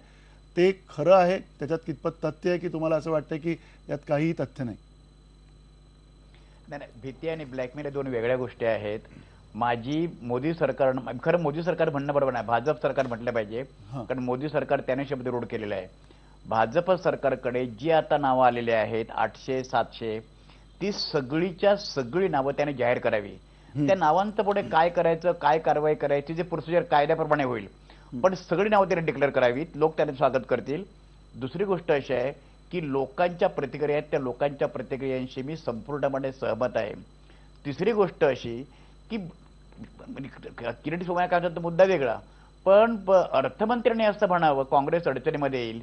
ते खरं आहे, त्याच्यात कितपत तथ्य आहे की तुम्हाला असं वाटतं की यात काहीही तथ्य नाही? नाही, भीती आणि ब्लॅकमेल या दोन वेगळ्या गोष्टी आहेत. माझी मोदी सरकार, खरं मोदी सरकार म्हणणं बरोबर नाही, भाजप सरकार म्हटलं पाहिजे, कारण मोदी सरकार त्याने शब्द रूढ केलेला आहे. भाजप सरकारकडे जी आता नावं आलेली आहेत 800 700, ती सगळीच्या सगळी नावं त्याने जाहीर करावी. त्या नावांचं पुढे काय करायचं, काय कारवाई करायची, जे प्रोसिजर कायद्याप्रमाणे होईल. पण सगळी नावं त्यांनी डिक्लेअर करावीत, लोक त्यांचे स्वागत करतील. दुसरी गोष्ट अशी आहे की लोकांच्या प्रतिक्रिया आहेत, त्या लोकांच्या प्रतिक्रियांशी मी संपूर्णपणे सहमत आहे. तिसरी गोष्ट अशी की किरीट सोमय्यांचा मुद्दा वेगळा, पण अर्थमंत्र्यांनी असं म्हणावं काँग्रेस अडचणीमध्ये येईल,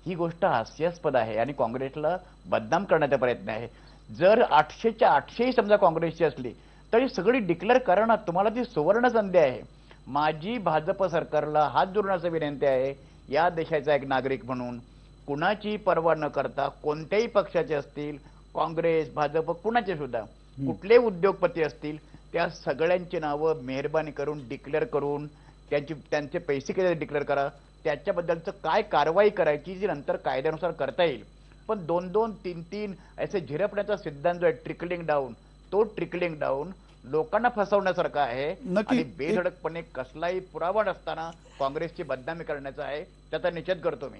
ही गोष्ट हास्यास्पद आहे आणि काँग्रेसला बदनाम करण्याचा प्रयत्न आहे. जर 800च्या 800 समजा काँग्रेसची असली तरी सगळी डिक्लेअर करा ना, तुम्हाला ती सुवर्ण संधी आहे. माझी भाजप सरकारला हात जोडण्याची विनंती आहे, या देशाचा एक नागरिक म्हणून कुणाची पर्वा न करता, कोणत्याही पक्षाचे असतील, काँग्रेस भाजप कुणाचे सुद्धा, कुठले उद्योगपती असतील, त्या सगळ्यांची नावं मेहरबानी करून डिक्लेअर करून त्यांचे पैसे किती डिक्लेअर करा, त्याच्याबद्दलचं काय कारवाई करायची जी नंतर कायद्यानुसार करता येईल. पण 2-2, 3-3 असे झिरपण्याचा सिद्धांत जो आहे ट्रिकलिंग डाऊन, तो ट्रिकलिंग डाऊन लोकांना फसवण्यासारखा आहे नक्की. आणि बेधडकपणे कसलाही पुरावा नसताना काँग्रेसची बदनामी करण्याचा आहे, त्याचा निषेध करतो मी.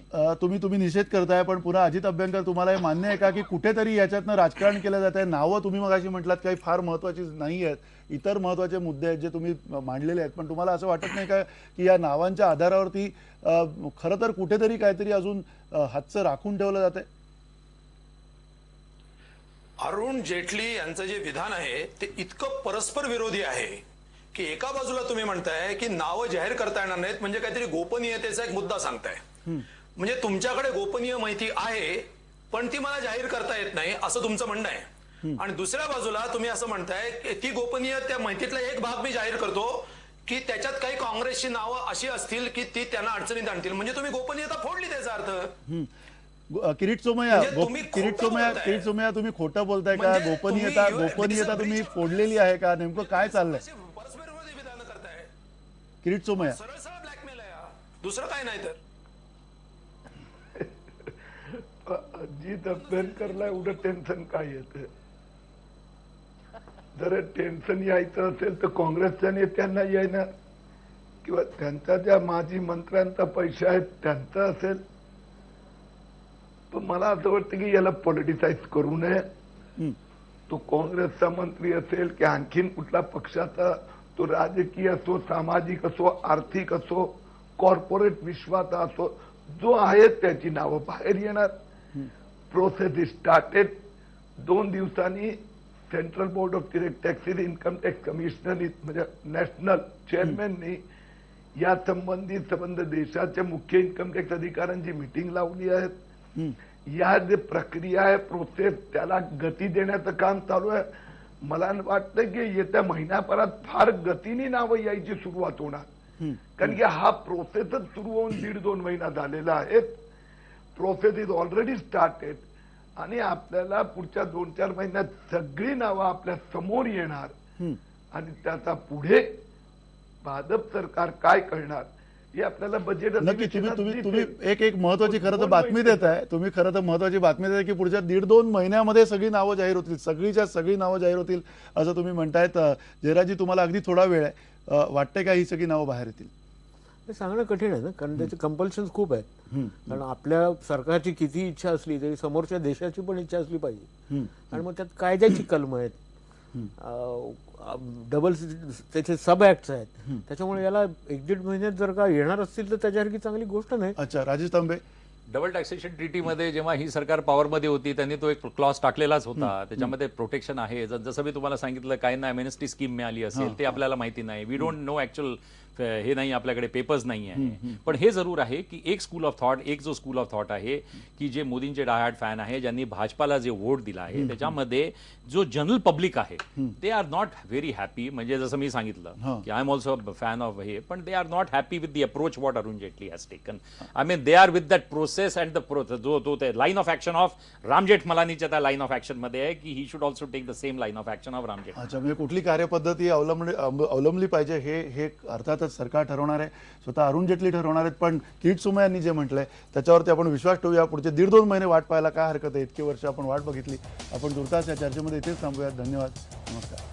तुम्ही निषेध करताय, पण पुन्हा अजित अभ्यंकर तुम्हाला हे मान्य आहे का की कुठेतरी याच्यातनं राजकारण केलं जात आहे? नावं तुम्ही मगाशी म्हटलात काही फार महत्वाची नाही आहेत, इतर महत्वाचे मुद्दे आहेत जे तुम्ही मांडलेले आहेत, पण तुम्हाला असं वाटत नाही का की या नावांच्या आधारावरती खरं तर कुठेतरी काहीतरी अजून हातचं राखून ठेवलं जात आहे? अरुण जेटली यांचं जे विधान आहे ते इतकं परस्पर विरोधी आहे की एका बाजूला तुम्ही म्हणताय की नावं जाहीर करता येणार नाहीत, म्हणजे काहीतरी गोपनीयतेचा एक मुद्दा सांगताय. म्हणजे तुमच्याकडे गोपनीय माहिती आहे पण ती मला जाहीर करता येत नाही असं तुमचं म्हणणं आहे. आणि दुसऱ्या बाजूला तुम्ही असं म्हणताय की ती गोपनीय त्या माहितीतला एक भाग मी जाहीर करतो की त्याच्यात काही काँग्रेसची नावं अशी असतील की ती त्यांना अडचणीत आणतील, म्हणजे तुम्ही गोपनीयता फोडली त्याचा अर्थ. किरीट सोमय्या म्हणजे तुम्ही खोटं बोलताय. तुम्ही खोटं बोलताय का? म्हणजे गोपनीयता तुम्ही फोडलेली आहे का? नेमकं काय चाललंय परस्पर विरोधी विधान करताय. किरीट सोमय्या? सरळ सरळ ब्लॅकमेल आहे, दुसरं काय नाही तर. अजित अभ्यंकरला एवढं टेन्शन काय येतं? जर टेन्शन यायचं असेल तर काँग्रेसच्या नेत्यांना येणार किंवा त्यांच्या ज्या माजी मंत्र्यांचा पैसा आहे त्यांचा असेल. पण मला असं वाटतं की याला पॉलिटिसाइज करू नये. तो काँग्रेसचा मंत्री असेल की आणखीन कुठला पक्षाचा, तो राजकीय असो, सामाजिक असो, आर्थिक असो, कॉर्पोरेट विश्वाचा असो, जो आहे त्याची नावं बाहेर येणार. Process is started. 2 दिवसांनी central board of direct taxes, income tax commissioner म्हणजे नॅशनल चेअरमॅननी या संबंधित देशाच्या मुख्य इन्कम टॅक्स अधिकाऱ्यांची मीटिंग लावली आहे. या जे प्रक्रिया आहे, प्रोसेस, त्याला गती देण्याचं काम चालू आहे. मला वाटतं की येत्या महिन्याभरात फार गतीने नावं यायची सुरुवात होणार, कारण की हा प्रोसेसच सुरू होऊन 1.5-2 महिना झालेला आहे. प्रोसेस इज ऑलरेडी स्टार्टेड आणि आपल्याला पुढच्या 2-4 महिन्यात सगळी नावं आपल्या समोर येणार आणि त्याचा पुढे भाजप सरकार काय करणार हे आपल्याला बजेट. नक्की. तुम्ही एक महत्वाची खरं तर बातमी देत आहे. तुम्ही खरं तर महत्वाची बातमी देत आहे की पुढच्या 1.5-2 महिन्यामध्ये सगळी नावं जाहीर होतील, सगळीच्या सगळी नावं जाहीर होतील असं तुम्ही म्हणतायत. जयराजी, तुम्हाला अगदी थोडा वेळ आहे, वाटतंय का ही सगळी नावं बाहेर येतील? हे सांगणं कठीण आहे ना, कारण त्याचे कंपल्शन्स खूप आहेत. कारण आपल्या सरकारची किती इच्छा असली तरी समोरच्या देशाची पण इच्छा असली पाहिजे. आणि मग त्यात कायद्याची कलम आहेत, डबल त्याचे सब ऍक्ट्स आहेत. त्याच्यामुळे याला 1-1.5 महिन्यात जर का येणार असतील तर त्याच्यासारखी चांगली गोष्ट नाही. अच्छा, राजेश तांबे. डबल टॅक्सेशन ट्रीटीमध्ये जेव्हा ही सरकार पॉवरमध्ये होती त्यांनी तो एक क्लॉज टाकलेलाच होता, त्याच्यामध्ये प्रोटेक्शन आहे. जसं मी तुम्हाला सांगितलं, काहींना एमएनएसटी स्कीम मिळाली असेल ते आपल्याला माहिती नाही. वी डोंट नो ऍक्च्युअल हे नाही, आपल्याकडे पेपर्स नाही आहे. पण हे जरूर आहे की एक स्कूल ऑफ थॉट, एक जो स्कूल ऑफ थॉट आहे की जे मोदींचे डायहार्ड फॅन आहे, ज्यांनी भाजपाला जे वोट दिला आहे, त्याच्यामध्ये जो जनरल पब्लिक आहे they are not very happy. म्हणजे जसं मी सांगितलं की I am also fan of हे, पण they are not happy with the approach what Arun Jaitley has taken. I mean they are with that process and जो तो line of action of Ram जेठमलानीच्या त्या लाईन ऑफ ऍक्शन मध्ये आहे की he should also take the same line of action of Ram Jethmalani. अच्छा, म्हणजे कुठली कार्यपद्धती अवलंबली पाहिजे हे अर्थातच सरकार ठरवणार आहे, स्वतः अरुण जेटली ठरवणार आहेत. पण किरीट सोमय्या यांनी जे म्हटलंय त्याच्यावरती आपण विश्वास ठेवूया. पुढचे 1.5-2 महिने वाट पाहायला काय हरकत आहे? इतकी वर्ष आपण वाट बघितली. आपण तुर्तास या चर्चेमध्ये इथेच थांबूयात. धन्यवाद, नमस्कार.